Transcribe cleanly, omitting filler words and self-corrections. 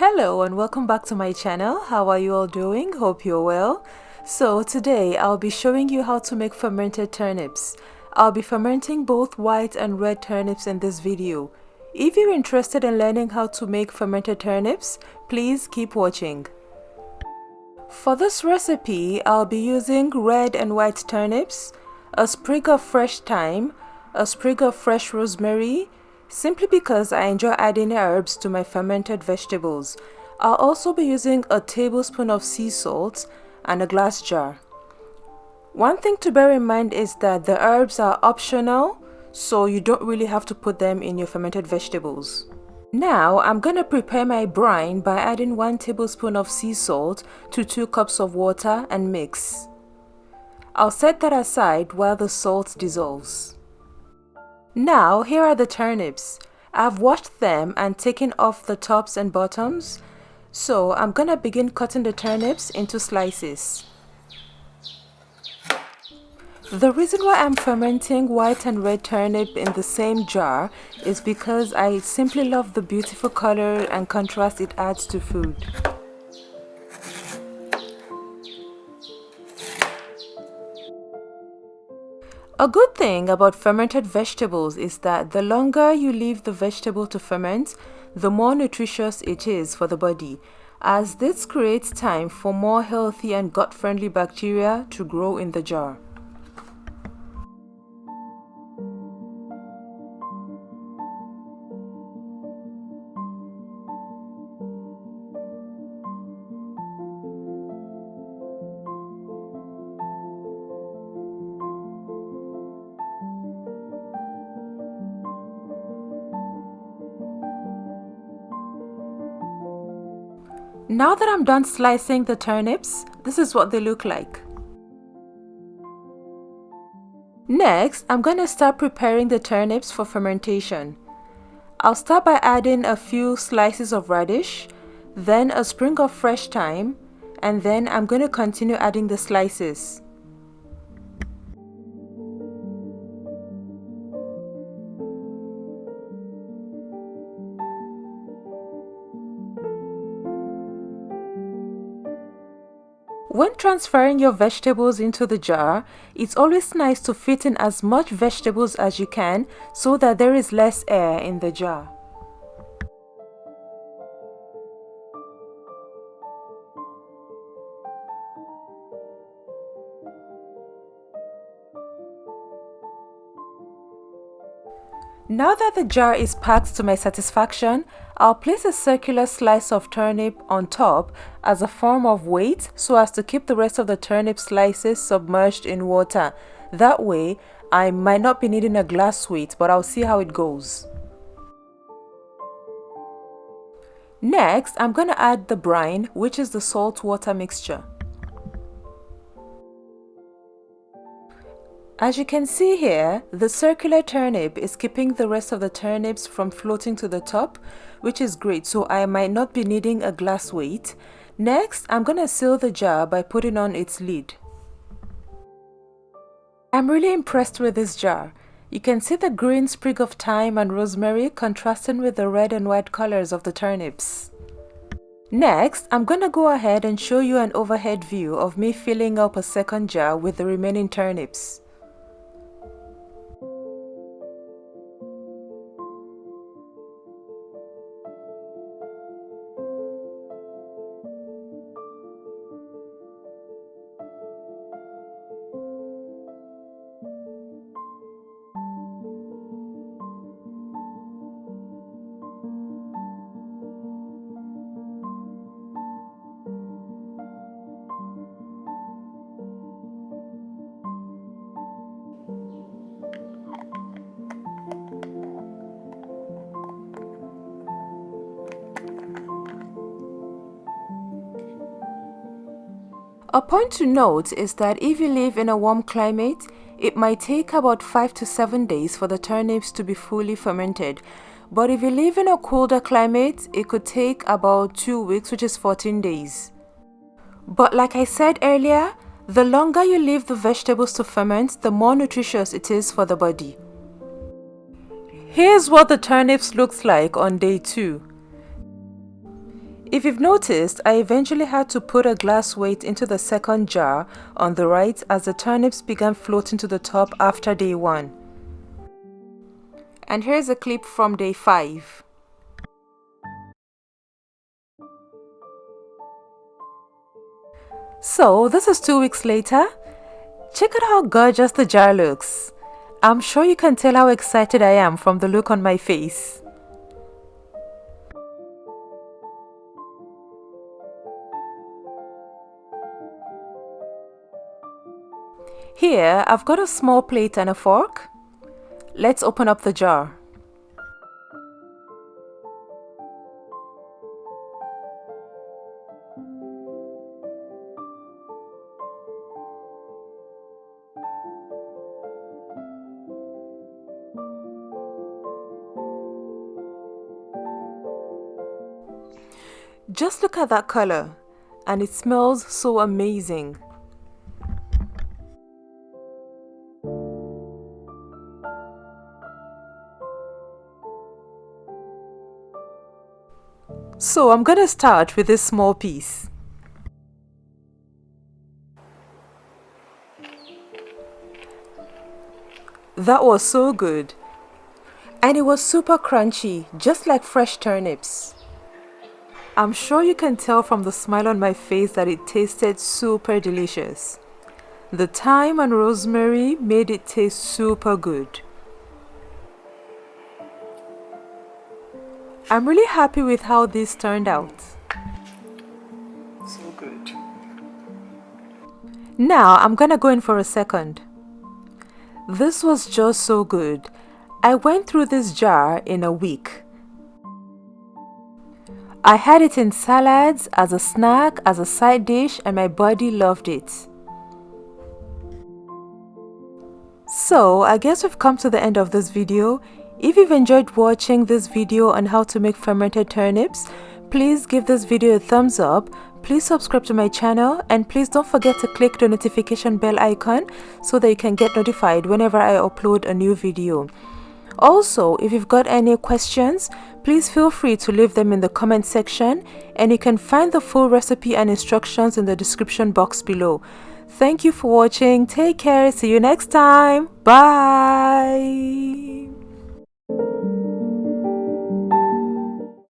Hello and welcome back to my channel. How are you all doing? Hope you're well. So today I'll be showing you how to make fermented turnips. I'll be fermenting both white and red turnips in this video. If you're interested in learning how to make fermented turnips, please keep watching. For this recipe, I'll be using red and white turnips, a sprig of fresh thyme, a sprig of fresh rosemary, simply because I enjoy adding herbs to my fermented vegetables. I'll also be using a tablespoon of sea salt and a glass jar. One thing to bear in mind is that the herbs are optional, so you don't really have to put them in your fermented vegetables. Now I'm gonna prepare my brine by adding 1 tablespoon of sea salt to 2 cups of water and mix. I'll set that aside while the salt dissolves. Now here are the turnips. I've washed them and taken off the tops and bottoms, so I'm gonna begin cutting the turnips into slices. The reason why I'm fermenting white and red turnip in the same jar is because I simply love the beautiful color and contrast it adds to food. A good thing about fermented vegetables is that the longer you leave the vegetable to ferment, the more nutritious it is for the body, as this creates time for more healthy and gut-friendly bacteria to grow in the jar. Now that I'm done slicing the turnips, this is what they look like. Next, I'm going to start preparing the turnips for fermentation. I'll start by adding a few slices of radish, then a sprig of fresh thyme, and then I'm going to continue adding the slices. When transferring your vegetables into the jar, it's always nice to fit in as much vegetables as you can so that there is less air in the jar. Now that the jar is packed to my satisfaction, I'll place a circular slice of turnip on top as a form of weight so as to keep the rest of the turnip slices submerged in water. That way, I might not be needing a glass weight, but I'll see how it goes. Next, I'm going to add the brine, which is the salt water mixture. As you can see here, the circular turnip is keeping the rest of the turnips from floating to the top, which is great, so I might not be needing a glass weight. Next, I'm going to seal the jar by putting on its lid. I'm really impressed with this jar. You can see the green sprig of thyme and rosemary contrasting with the red and white colors of the turnips. Next, I'm going to go ahead and show you an overhead view of me filling up a second jar with the remaining turnips. A point to note is that if you live in a warm climate, it might take about 5 to 7 days for the turnips to be fully fermented. But if you live in a colder climate, it could take about 2 weeks, which is 14 days. But like I said earlier, the longer you leave the vegetables to ferment, the more nutritious it is for the body. Here's what the turnips looks like on day 2. If you've noticed, I eventually had to put a glass weight into the second jar on the right as the turnips began floating to the top after day 1. And here's a clip from day 5. So this is 2 weeks later. Check out how gorgeous the jar looks. I'm sure you can tell how excited I am from the look on my face. Here, I've got a small plate and a fork. Let's open up the jar. Just look at that color, and it smells so amazing. So I'm gonna start with this small piece. That was so good. And it was super crunchy, just like fresh turnips. I'm sure you can tell from the smile on my face that it tasted super delicious. The thyme and rosemary made it taste super good. I'm really happy with how this turned out. So good. Now I'm gonna go in for a second. This was just so good. I went through this jar in a week. I had it in salads, as a snack, as a side dish, and my body loved it. So I guess we've come to the end of this video. If you've enjoyed watching this video on how to make fermented turnips, please give this video a thumbs up, please subscribe to my channel, and please don't forget to click the notification bell icon so that you can get notified whenever I upload a new video. Also, if you've got any questions, please feel free to leave them in the comment section, and you can find the full recipe and instructions in the description box below. Thank you for watching. Take care. See you next time. Bye.